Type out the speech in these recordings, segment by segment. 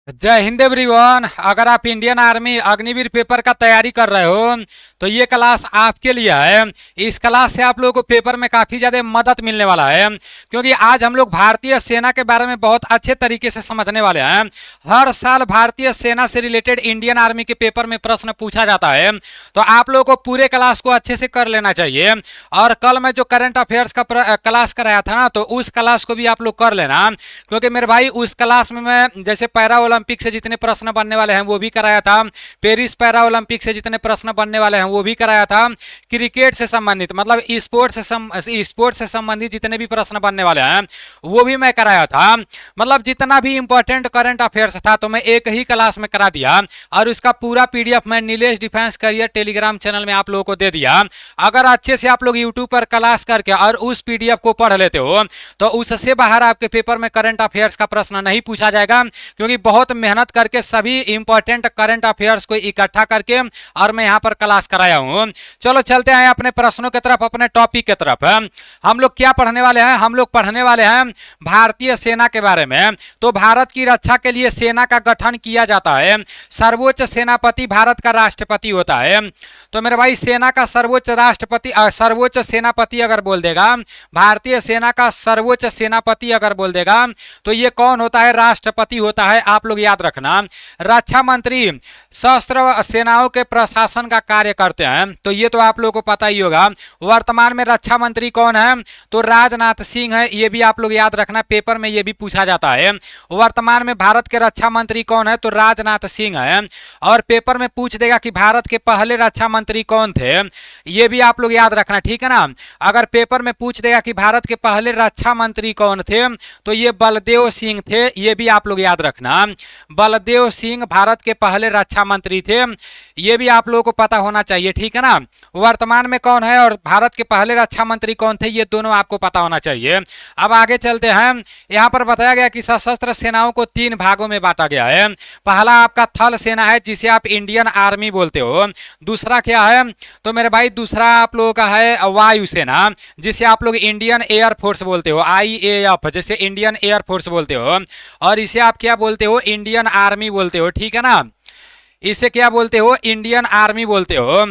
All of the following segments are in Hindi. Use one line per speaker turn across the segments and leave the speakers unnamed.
जय हिंद एवरीवन। अगर आप इंडियन आर्मी अग्निवीर पेपर का तैयारी कर रहे हो तो ये क्लास आपके लिए है। इस क्लास से आप लोगों को पेपर में काफ़ी ज़्यादा मदद मिलने वाला है, क्योंकि आज हम लोग भारतीय सेना के बारे में बहुत अच्छे तरीके से समझने वाले हैं। हर साल भारतीय सेना से रिलेटेड इंडियन आर्मी के पेपर में प्रश्न पूछा जाता है, तो आप लोगों को पूरे क्लास को अच्छे से कर लेना चाहिए। और कल मैं जो करंट अफेयर्स का क्लास कराया था ना, तो उस क्लास को भी आप लोग कर लेना, क्योंकि मेरे भाई उस क्लास में मैं जैसे पैरा ओलंपिक से जितने प्रश्न बनने वाले हैं वो भी कराया था, पेरिस पैरा ओलंपिक से जितने प्रश्न बनने वाले हैं वो भी कराया था, क्रिकेट से संबंधित मतलब स्पोर्ट्स से संबंधित जितने भी प्रश्न बनने वाले हैं वो भी मैं कराया था। मतलब जितना भी इंपॉर्टेंट करंट अफेयर्स था तो मैं एक ही क्लास में करा दिया, और उसका पूरा पीडीएफ मैं Nilesh defence career Telegram channel में आप लोगों को दे दिया। अगर अच्छे से आप लोग यूट्यूब पर क्लास करके और उस पीडीएफ को पढ़ लेते हो तो उससे बाहर आपके पेपर में करंट अफेयर्स का प्रश्न नहीं पूछा जाएगा, क्योंकि बहुत मेहनत करके सभी इंपॉर्टेंट करंट अफेयर्स को इकट्ठा करके और मैं यहाँ पर क्लास कराया हूँ। चलो चलते हैं अपने प्रश्नों की तरफ, अपने टॉपिक की तरफ। हम लोग क्या पढ़ने वाले हैं? हम लोग पढ़ने वाले हैं भारतीय सेना के बारे में। तो भारत की रक्षा के लिए सेना का गठन किया जाता है। सर्वोच्च सेनापति भारत का राष्ट्रपति होता है। तो मेरे भाई सेना का सर्वोच्च सेनापति अगर बोल देगा, भारतीय सेना का सर्वोच्च सेनापति अगर बोल देगा तो ये कौन होता है? राष्ट्रपति होता है। आप लोग याद रखना। रक्षा मंत्री सशस्त्र सेनाओं के प्रशासन का कार्य करते हैं, तो ये तो आप लोगों को पता ही होगा। वर्तमान में रक्षा मंत्री कौन है? तो राजनाथ सिंह है। ये भी आप लोग याद रखना, पेपर में ये भी पूछा जाता है। वर्तमान में भारत के रक्षा मंत्री कौन है? तो राजनाथ सिंह है। और पेपर में पूछ देगा कि भारत के पहले रक्षा मंत्री कौन थे, ये भी आप लोग याद रखना, ठीक है ना। अगर पेपर में पूछ देगा कि भारत के पहले रक्षा मंत्री कौन थे तो ये बलदेव सिंह थे, ये भी आप लोग याद रखना। बलदेव सिंह भारत के पहले रक्षा मंत्री थे, ये भी आप लोगों को पता होना चाहिए, ठीक है ना। वर्तमान में कौन है और भारत के पहले रक्षा मंत्री कौन थे, ये दोनों आपको पता होना चाहिए। अब आगे चलते हैं। यहाँ पर बताया गया कि सशस्त्र सेनाओं को 3 भागों में बांटा गया है। पहला आपका थल सेना है, जिसे आप इंडियन आर्मी बोलते हो। दूसरा क्या है? तो मेरे भाई दूसरा आप लोगों का है वायुसेना, जिसे आप लोग इंडियन एयरफोर्स बोलते हो, IAF, जैसे इंडियन एयरफोर्स बोलते हो। और इसे आप क्या बोलते हो? इंडियन आर्मी बोलते हो, ठीक है ना। इसे क्या बोलते हो? इंडियन आर्मी बोलते हो।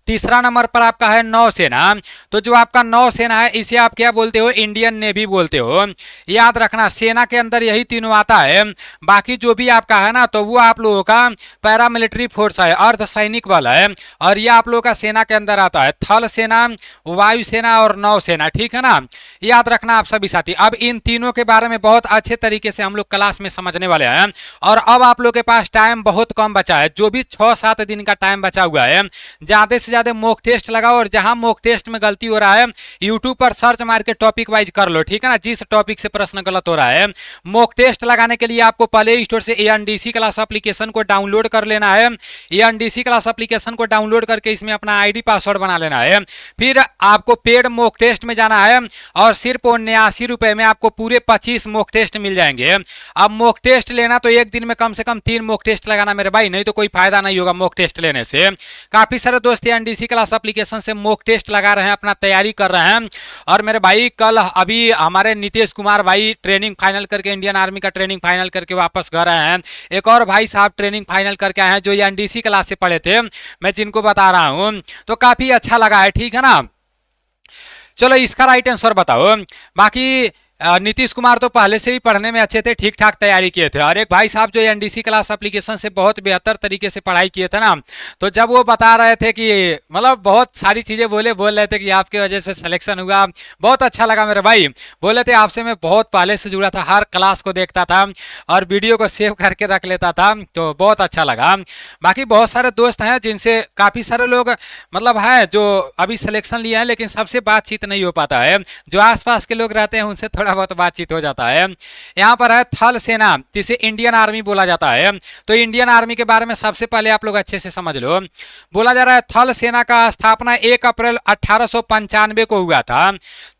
तीसरा नंबर पर आपका है नौसेना। तो जो आपका नौसेना है इसे आप क्या बोलते हो? इंडियन नेवी बोलते हो। याद रखना, सेना के अंदर यही तीनों आता है। बाकी जो भी आपका है ना, तो वो आप लोगों का पैरामिलिट्री फोर्स है, अर्धसैनिक बल है, और ये आप लोगों का सेना के अंदर आता है। थल सेना, वायुसेना और नौसेना, ठीक है ना। याद रखना आप सभी साथी। अब इन तीनों के बारे में बहुत अच्छे तरीके से हम लोग क्लास में समझने वाले हैं। और अब आप लोग के पास टाइम बहुत कम बचा है, जो भी 6-7 दिन का टाइम बचा हुआ है। ज्यादा से ज्यादा मॉक टेस्ट लगाओ, और जहां मॉक टेस्ट में गलती हो रहा है यूट्यूब पर सर्च मार के टॉपिक वाइज कर लो, ठीक है ना। जिस टॉपिक से प्रश्न गलत हो रहा है, मॉक टेस्ट लगाने के लिए आपको प्ले स्टोर से एएनडीसी क्लास एप्लीकेशन को डाउनलोड कर लेना है। एएनडीसी क्लास एप्लीकेशन को डाउनलोड करके इसमें अपना आईडी पासवर्ड बना लेना है। फिर आपको पेड मॉक टेस्ट में जाना है, और सिर्फ 89 रुपए में आपको पूरे 25 मॉक टेस्ट मिल जाएंगे। अब मॉक टेस्ट लेना तो एक दिन में कम से कम 3 मॉक टेस्ट लगाना मेरे भाई, नहीं तो कोई फायदा नहीं होगा मॉक टेस्ट लेने से। काफी सारे दोस्त एनडीसी क्लास एप्लीकेशन से मॉक टेस्ट लगा रहे हैं, अपना तैयारी कर रहे हैं। और मेरे भाई कल अभी हमारे नीतीश कुमार भाई ट्रेनिंग फाइनल करके, इंडियन आर्मी का ट्रेनिंग फाइनल करके वापस घर आए हैं। एक और भाई साहब ट्रेनिंग फाइनल करके आए हैं जो एनडीसी क्लास से पढ़े थे, मैं जिनको बता रहा हूं। तो काफी अच्छा लगा है, ठीक है ना। चलो इसका राइट आंसर बताओ। बाकी नीतीश कुमार तो पहले से ही पढ़ने में अच्छे थे, ठीक ठाक तैयारी किए थे। और एक भाई साहब जो एनडीसी क्लास एप्लीकेशन से बहुत बेहतर तरीके से पढ़ाई किए थे ना, तो जब वो बता रहे थे कि मतलब बहुत सारी चीज़ें बोल रहे थे कि आपके वजह से सिलेक्शन हुआ, बहुत अच्छा लगा मेरे भाई। बोले थे आपसे मैं बहुत पहले से जुड़ा था, हर क्लास को देखता था और वीडियो को सेव करके रख लेता था, तो बहुत अच्छा लगा। बाकी बहुत सारे दोस्त हैं जिनसे काफ़ी सारे लोग मतलब है जो अभी सिलेक्शन लिए हैं, लेकिन सबसे बातचीत नहीं हो पाता है। जो आसपास के लोग रहते हैं उनसे थोड़ा बहुत बातचीत हो जाता है। यहाँ पर है थल सेना, जिसे इंडियन आर्मी बोला जाता है। तो इंडियन आर्मी के बारे में सबसे पहले आप लोग अच्छे से समझ लो। बोला जा रहा है थल सेना का स्थापना 1 अप्रैल 1895 को हुआ था।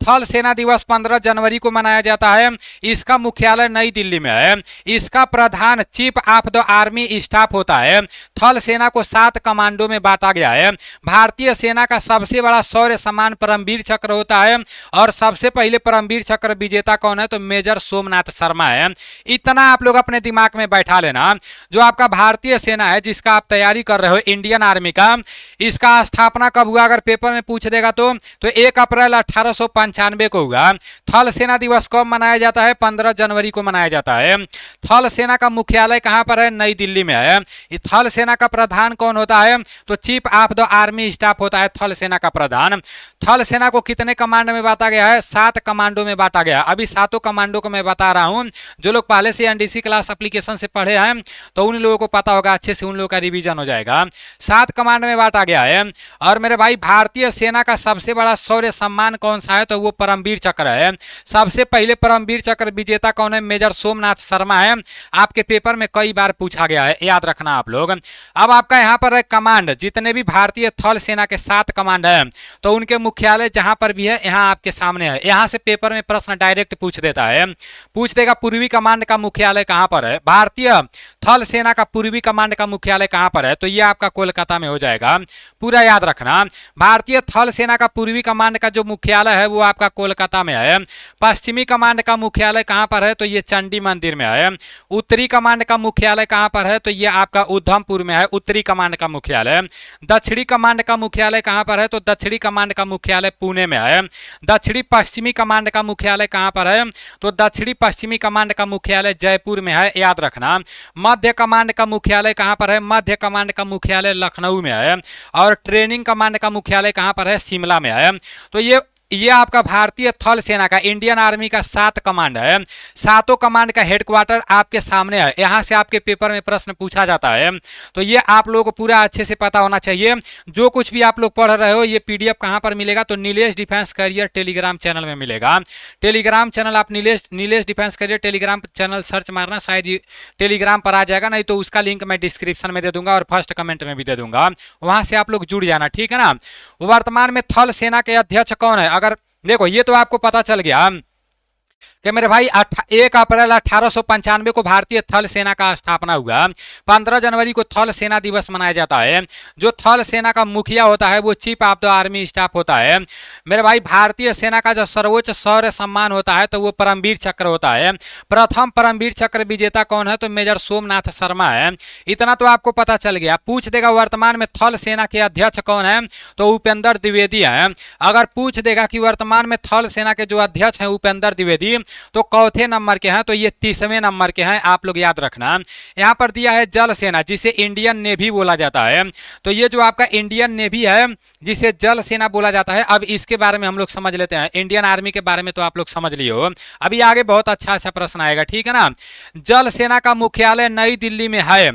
थल सेना दिवस 15 जनवरी को मनाया जाता है। इसका मुख्यालय नई दिल्ली में है। इसका प्रधान chief of the army staff होता है। थल सेना को 7 कमांडो में बांटा गया है। भारतीय सेना का सबसे बड़ा शौर्य सम्मान परमवीर चक्र होता है, और सबसे पहले परमवीर चक्र विजेता विजेता कौन है, तो मेजर सोमनाथ शर्मा है। इतना आप लोग अपने दिमाग में बैठा लेना। जो आपका भारतीय सेना है जिसका आप तैयारी कर रहे हो इंडियन आर्मी का, इसका स्थापना कब हुआ अगर पेपर में पूछ देगा तो 1 अप्रैल 1895 को हुआ। थल सेना दिवस कब मनाया जाता है, 15 जनवरी को मनाया जाता है। थल सेना का मुख्यालय कहां पर है, नई दिल्ली में है। थल सेना का प्रधान कौन होता है, तो chief of the army staff होता है थल सेना का प्रधान। थल सेना को कितने कमांड में बांटा गया है, 7 कमांडो में बांटा गया। अभी 7 कमांडो को मैं बता रहा हूं। जो लोग पहले से एनडीसी क्लास एप्लीकेशन से पढ़े हैं तो उन लोगों को पता होगा, अच्छे से उन लोगों का रिवीजन हो जाएगा। 7 कमांड में बांटा गया है। और मेरे भाई भारतीय सेना का सबसे बड़ा शौर्य सम्मान कौन सा है, तो वो परमवीर चक्र है। सबसे पहले परमवीर चक्र विजेता कौन है, मेजर सोमनाथ शर्मा है। आपके पेपर में कई बार पूछा गया है, याद रखना आप लोग। अब आपका यहाँ पर है कमांड, जितने भी भारतीय थल सेना के 7 कमांड है तो उनके मुख्यालय जहां पर भी है यहाँ आपके सामने है। यहाँ से पेपर में प्रश्न डायरेक्ट पूछ देता है, पूछ देगा पूर्वी कमांड का मुख्यालय कहां पर है, भारतीय थल सेना का पूर्वी कमांड का मुख्यालय कहां पर है, तो ये आपका कोलकाता में हो जाएगा। पूरा याद रखना, भारतीय थल सेना का पूर्वी कमांड का जो मुख्यालय है वो आपका कोलकाता में है। पश्चिमी कमांड का मुख्यालय कहां पर है, तो ये चंडी मंदिर में है। उत्तरी कमांड का मुख्यालय कहां पर है, तो ये आपका उधमपुर में है, उत्तरी कमांड का मुख्यालय। दक्षिणी कमांड का मुख्यालय कहां पर है, तो दक्षिणी कमांड का मुख्यालय पुणे में है। दक्षिणी पश्चिमी कमांड का मुख्यालय कहां पर है, तो दक्षिणी पश्चिमी कमांड का मुख्यालय जयपुर में है, याद रखना। मध्य कमांड का मुख्यालय कहां पर है, मध्य कमांड का मुख्यालय लखनऊ में है। और ट्रेनिंग कमांड का मुख्यालय कहां पर है, शिमला में है। तो ये आपका भारतीय थल सेना का इंडियन आर्मी का 7 कमांड है। 7 कमांड का हेडक्वार्टर आपके सामने है। यहां से आपके पेपर में प्रश्न पूछा जाता है, तो ये आप लोगों को पूरा अच्छे से पता होना चाहिए। जो कुछ भी आप लोग पढ़ रहे हो, ये पीडीएफ कहां पर मिलेगा, तो Nilesh defence career Telegram channel में मिलेगा। टेलीग्राम चैनल आप Nilesh defence career Telegram channel search मारना, शायद टेलीग्राम पर आ जाएगा, नहीं तो उसका लिंक मैं डिस्क्रिप्शन में दे दूंगा और फर्स्ट कमेंट में भी दे दूंगा। वहां से आप लोग जुड़ जाना, ठीक है ना। वर्तमान में थल सेना के अध्यक्ष कौन है, अगर देखो ये तो आपको पता चल गया कि मेरे भाई 1 अप्रैल 1895 को भारतीय थल सेना का स्थापना हुआ। 15 जनवरी को थल सेना दिवस मनाया जाता है। जो थल सेना का मुखिया होता है वो chief of the army staff होता है। मेरे भाई भारतीय सेना का जो सर्वोच्च शौर्य सम्मान होता है तो वो परमवीर चक्र होता है। प्रथम परमवीर चक्र विजेता कौन है, तो मेजर सोमनाथ शर्मा है। इतना तो आपको पता चल गया। पूछ देगा वर्तमान में थल सेना के अध्यक्ष कौन है, तो उपेंद्र द्विवेदी है। अगर पूछ देगा कि वर्तमान में थल सेना के जो अध्यक्ष हैं उपेंद्र द्विवेदी, तो चौथे नंबर के हैं, तो ये 30वें नंबर के हैं, आप लोग याद रखना। यहां पर दिया है जल सेना, जिसे इंडियन नेवी बोला जाता है। तो ये जो आपका इंडियन नेवी है जिसे जल सेना बोला जाता है, अब इसके बारे में हम लोग समझ लेते हैं। इंडियन आर्मी के बारे में तो आप लोग समझ लिए हो, अभी आगे बहुत अच्छा प्रश्न आएगा, ठीक है ना। जल सेना का मुख्यालय नई दिल्ली में है।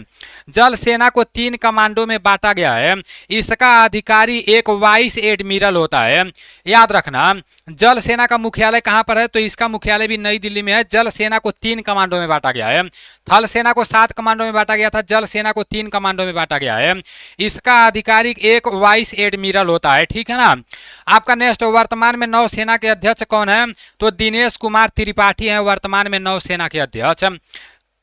जल सेना को 3 कमांडो में बांटा गया है। इसका अधिकारी एक वाइस एडमिरल होता है, याद रखना। जल सेना का मुख्यालय कहां पर है, तो इसका मुख्यालय भी नई दिल्ली में है। जल सेना को 3 कमांडो में बांटा गया है। थल सेना को 7 कमांडो में बांटा गया था, जल सेना को 3 कमांडो में बांटा गया है। इसका अधिकारी एक वाइस एडमिरल होता है, ठीक है ना। आपका नेक्स्ट, वर्तमान में नौसेना के अध्यक्ष कौन है, तो दिनेश कुमार त्रिपाठी हैं वर्तमान में नौसेना के अध्यक्ष।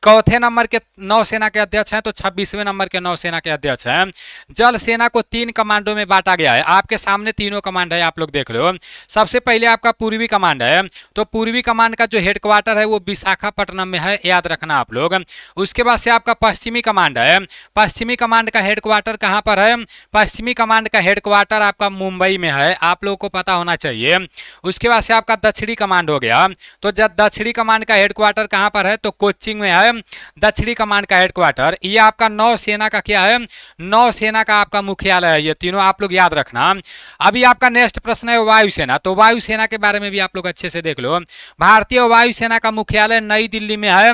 चौथे नंबर के नौसेना के अध्यक्ष हैं, तो 26वें नंबर के नौसेना के अध्यक्ष हैं। जल सेना को 3 कमांडो में बांटा गया है। आपके सामने तीनों कमांड है, आप लोग देख लो। सबसे पहले आपका पूर्वी कमांड है, तो पूर्वी कमांड का जो हेडक्वार्टर है वो विशाखापट्टनम में है, याद रखना आप लोग। उसके बाद से आपका पश्चिमी कमांड है। पश्चिमी कमांड का हेडक्वार्टर कहाँ पर है, पश्चिमी कमांड का हेडक्वार्टर आपका मुंबई में है, आप लोगों को पता होना चाहिए। उसके बाद से आपका दक्षिणी कमांड हो गया, तो जब दक्षिणी कमांड का हेडक्वार्टर कहाँ पर है, तो कोचिंग में है दक्षिणी कमांड का हेडक्वार्टर। ये आपका नौसेना का क्या है, नौसेना का आपका मुख्यालय है। ये तीनों आप लोग याद रखना। अभी आपका नेक्स्ट प्रश्न है वायुसेना, तो वायुसेना के बारे में भी आप लोग अच्छे से देख लो। भारतीय वायुसेना का मुख्यालय नई दिल्ली में है।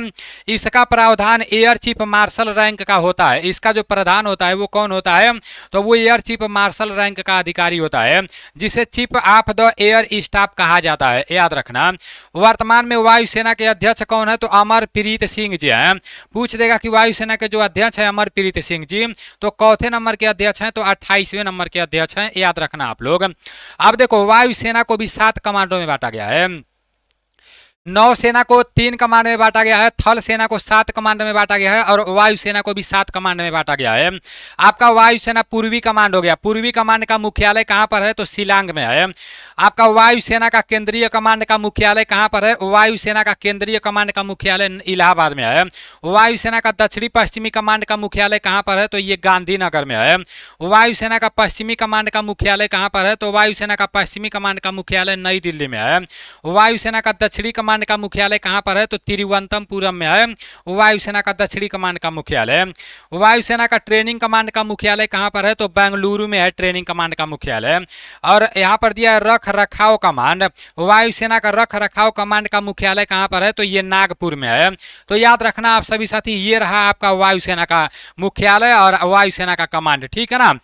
इसका प्रावधान एयर चीफ मार्शल रैंक का होता है। इसका जो प्रधान होता है वो कौन होता है, तो वो एयर चीफ मार्शल रैंक का अधिकारी होता है, जिसे chief of the air staff कहा जाता है, याद रखना। वर्तमान में वायुसेना के अध्यक्ष कौन है, तो अमरप्रीत सिंह जी हैं। पूछ देगा कि वायुसेना के जो अध्यक्ष है अमरप्रीत सिंह जी, तो चौथे नंबर के अध्यक्ष हैं, तो 28वें नंबर के अध्यक्ष हैं, याद रखना आप लोग। अब देखो वायुसेना को भी 7 कमांडों में बांटा गया है। नौसेना को 3 कमांड में बांटा गया है, थल सेना को 7 कमांड में बांटा गया है, और वायुसेना को भी 7 कमांड में बांटा गया है। आपका वायुसेना पूर्वी कमांड हो गया। पूर्वी कमांड का मुख्यालय कहां पर है, तो शिलांग में है। आपका वायुसेना का केंद्रीय कमांड का मुख्यालय कहाँ पर है? वायुसेना का केंद्रीय कमांड का मुख्यालय इलाहाबाद में है। वायुसेना का दक्षिणी पश्चिमी कमांड का मुख्यालय कहाँ पर है? तो ये गांधीनगर में है। वायुसेना का पश्चिमी कमांड का मुख्यालय कहाँ पर है? तो वायुसेना का पश्चिमी कमांड का मुख्यालय नई दिल्ली में है। वायुसेना का दक्षिणी कमांड का मुख्यालय कहाँ पर है? तो तिरुवनंतपुरम में है वायुसेना का दक्षिणी कमांड का मुख्यालय। वायुसेना का ट्रेनिंग कमांड का मुख्यालय कहाँ पर है? तो बेंगलुरु में है ट्रेनिंग कमांड का मुख्यालय। और यहाँ पर दिया है रख रखाव कमांड। वायुसेना का रख रखाव कमांड का मुख्यालय कहाँ पर है? तो ये नागपुर में है। तो याद रखना आप सभी साथी, ये रहा आपका वायुसेना का मुख्यालय और वायुसेना का कमांड, ठीक है ना।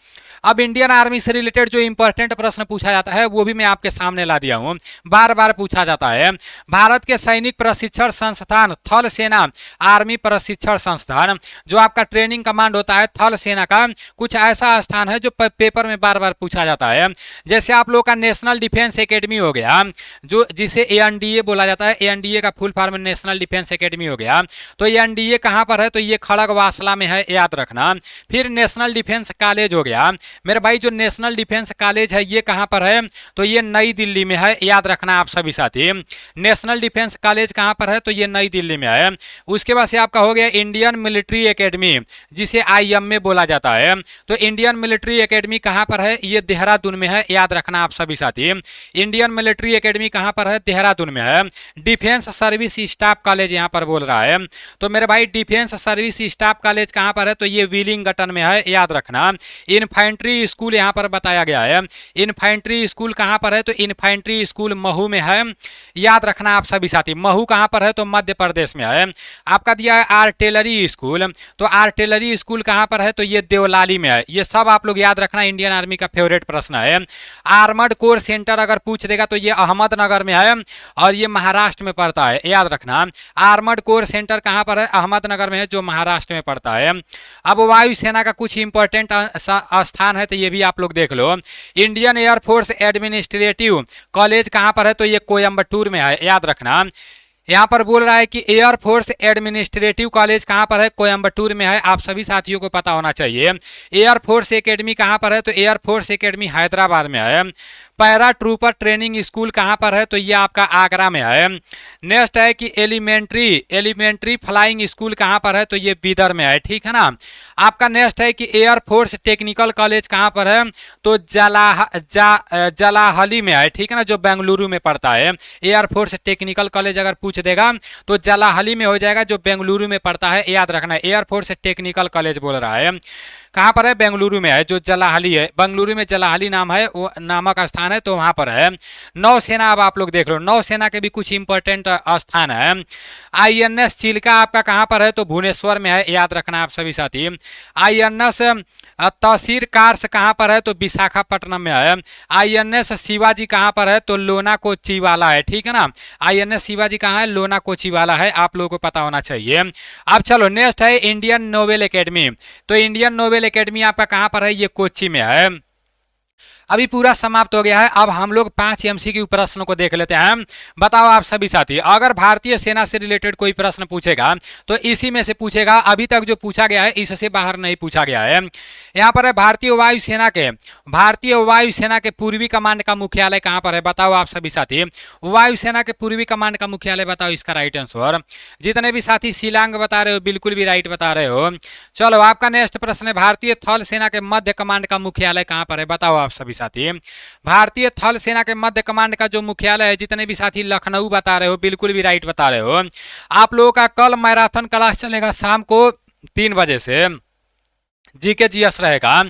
अब इंडियन आर्मी से रिलेटेड जो इंपॉर्टेंट प्रश्न पूछा जाता है वो भी मैं आपके सामने ला दिया हूं, बार बार पूछा जाता है। भारत के सैनिक प्रशिक्षण संस्थान थल सेना आर्मी प्रशिक्षण संस्थान, जो आपका ट्रेनिंग कमांड होता है थल सेना का, कुछ ऐसा स्थान है जो पेपर में बार बार पूछा जाता है। जैसे आप लोग का नेशनल डिफेंस एकेडमी हो गया, जो जिसे एएनडीए बोला जाता है, एएनडीए का full form national defence academy हो गया। तो एएनडीए कहाँ पर है? तो ये खड़गवासला में है, याद रखना। फिर नेशनल डिफेंस कॉलेज हो गया मेरे भाई, जो नेशनल डिफेंस कॉलेज है ये कहाँ पर है? तो ये नई दिल्ली में है, याद रखना आप सभी साथी। नेशनल डिफेंस कॉलेज कहाँ पर है? तो ये नई दिल्ली में है। उसके बाद से आपका हो गया इंडियन मिलिट्री एकेडमी, जिसे आईएमए बोला जाता है। तो इंडियन मिलिट्री एकेडमी कहाँ पर है? ये देहरादून में है, याद रखना आप सभी साथी। इंडियन मिलिट्री एकेडमी कहाँ पर है? देहरादून में है। डिफेंस सर्विस स्टाफ कॉलेज यहाँ पर बोल रहा है। तो मेरे भाई डिफेंस सर्विस स्टाफ कॉलेज कहाँ पर है? तो ये विलिंगटन में है, याद रखना। इन्फेंट्री स्कूल यहाँ पर बताया गया है। इन्फेंट्री स्कूल कहाँ पर है? तो इन्फेंट्री स्कूल महू में है, याद रखना आप सभी साथी। महू कहाँ पर है? तो मध्य प्रदेश में है। आपका दिया है आर्टिलरी स्कूल, तो आर्टिलरी स्कूल कहाँ पर है? तो ये देवलाली में है। ये सब आप लोग याद रखना, इंडियन आर्मी का फेवरेट प्रश्न है। आर्मर्ड कोर सेंटर अगर पूछ देगा तो ये अहमदनगर में है और ये महाराष्ट्र में पड़ता है, याद रखना। आर्मर्ड कोर सेंटर कहाँ पर है? अहमदनगर में है, जो महाराष्ट्र में पड़ता है। अब वायुसेना का कुछ इंपॉर्टेंट स्थान है, तो ये भी आप लोग देख लो। इंडियन एयरफोर्स एडमिनिस्ट्रेटिव कॉलेज कहाँ पर है? तो ये कोयम्बटूर में है, याद रखना। यहाँ पर बोल रहा है कि एयरफोर्स एडमिनिस्ट्रेटिव कॉलेज कहाँ पर है? कोयम्बटूर में है, आप सभी साथियों को पता होना चाहिए। एयरफोर्स एकेडमी कहाँ पर है? तो एयरफोर्स एकेडमी हैदराबाद में है। पैरा ट्रूपर ट्रेनिंग स्कूल कहाँ पर है? तो ये आपका आगरा में है। नेक्स्ट है कि एलिमेंट्री फ्लाइंग स्कूल कहाँ पर है? तो ये बीदर में है, ठीक है ना। आपका नेक्स्ट है कि एयरफोर्स टेक्निकल कॉलेज कहाँ पर है? तो जलाहली में है, ठीक है ना, जो बेंगलुरु में पड़ता है। एयरफोर्स टेक्निकल कॉलेज अगर पूछ देगा तो जलाहली में हो जाएगा, जो बेंगलुरु में पड़ता है, याद रखना। एयरफोर्स टेक्निकल कॉलेज बोल रहा है, कहाँ पर है? बेंगलुरु में है, जो जलाहली है। बेंगलुरु में जलाहली नाम है, वो नामक स्थान है, तो वहाँ पर है। नौसेना अब आप लोग देख लो, नौसेना के भी कुछ इंपॉर्टेंट स्थान है। आईएनएस चिल्का आपका कहाँ पर है? तो भुवनेश्वर में है, याद रखना आप सभी साथी। आईएनएस तहसीर कार्स कहाँ पर है? तो विशाखापट्टनम में है। आईएनएस शिवाजी कहाँ पर है? तो लोना कोचीवाला है, ठीक है ना। आईएनएस शिवाजी कहाँ है? लोना कोचीवाला है, आप लोगों को पता होना चाहिए। अब चलो नेक्स्ट है इंडियन नोबेल एकेडमी। तो इंडियन नोबेल एकेडमी आपका कहाँ पर है? ये कोच्चि में है। अभी पूरा समाप्त हो गया है। अब हम लोग 5 एमसीक्यू प्रश्नों को देख लेते हैं। बताओ आप सभी साथी, अगर भारतीय सेना से रिलेटेड कोई प्रश्न पूछेगा तो इसी में से पूछेगा। अभी तक जो पूछा गया है इससे बाहर नहीं पूछा गया है। यहाँ पर है भारतीय वायुसेना के पूर्वी कमांड का मुख्यालय कहाँ पर है? बताओ आप सभी साथी, वायुसेना के पूर्वी कमांड का मुख्यालय बताओ, इसका राइट आंसर। जितने भी साथी शिलांग बता रहे हो, बिल्कुल भी राइट बता रहे हो। चलो आपका नेक्स्ट प्रश्न है, भारतीय थल सेना के मध्य कमांड का मुख्यालय कहाँ पर है? बताओ आप सभी साथी। भारतीय थल सेना के मध्य कमांड का जो मुख्यालय है, जितने भी साथी लखनऊ बता रहे हो, बिल्कुल भी राइट बता रहे हो। आप लोगों का कल मैराथन क्लास चलेगा शाम को 3 बजे से, जीके जीएस रहेगा।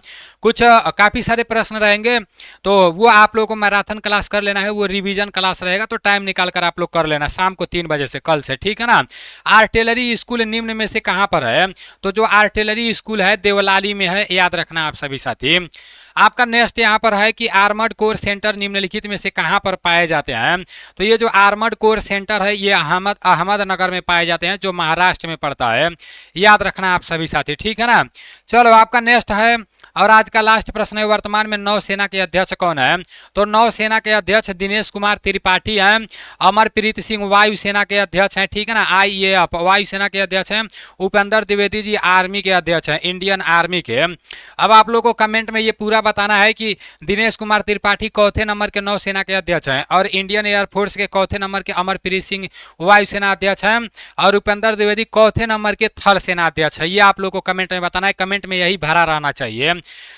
कुछ काफ़ी सारे प्रश्न रहेंगे, तो वो आप लोगों को मैराथन क्लास कर लेना है, वो रिवीजन क्लास रहेगा, तो टाइम निकाल कर आप लोग कर लेना शाम को 3 बजे से, कल से, ठीक है ना। आर्टिलरी स्कूल निम्न में से कहाँ पर है? तो जो आर्टिलरी स्कूल है देवलाली में है, याद रखना आप सभी साथी। आपका नेक्स्ट यहाँ पर है कि आर्मर्ड कोर सेंटर निम्नलिखित में से कहाँ पर पाए जाते हैं? तो ये जो आर्मर्ड कोर सेंटर है ये अहमदनगर में पाए जाते हैं, जो महाराष्ट्र में पड़ता है, याद रखना आप सभी साथी, ठीक है ना। चलो आपका नेक्स्ट है और आज का लास्ट प्रश्न है, वर्तमान में नौसेना के अध्यक्ष कौन है? तो नौसेना के अध्यक्ष दिनेश कुमार त्रिपाठी हैं। अमरप्रीत सिंह वायुसेना के अध्यक्ष हैं, ठीक है ना, IAF वायुसेना के अध्यक्ष हैं। उपेंद्र द्विवेदी जी आर्मी के अध्यक्ष हैं, इंडियन आर्मी के। अब आप लोगों को कमेंट में ये पूरा बताना है कि दिनेश कुमार त्रिपाठी चौथे नंबर के नौसेना के अध्यक्ष हैं और इंडियन एयरफोर्स के चौथे नंबर के अमरप्रीत सिंह वायुसेना अध्यक्ष हैं और उपेंद्र द्विवेदी चौथे नंबर के थल सेना अध्यक्ष है। ये आप लोग को कमेंट में बताना है, कमेंट में यही भरा रहना चाहिए।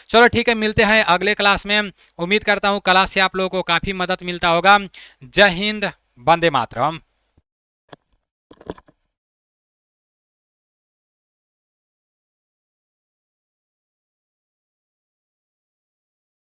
चलो ठीक है, मिलते हैं अगले क्लास में। उम्मीद करता हूँ क्लास से आप लोगों को काफी मदद मिलता होगा। जय हिंद, वंदे मातरम।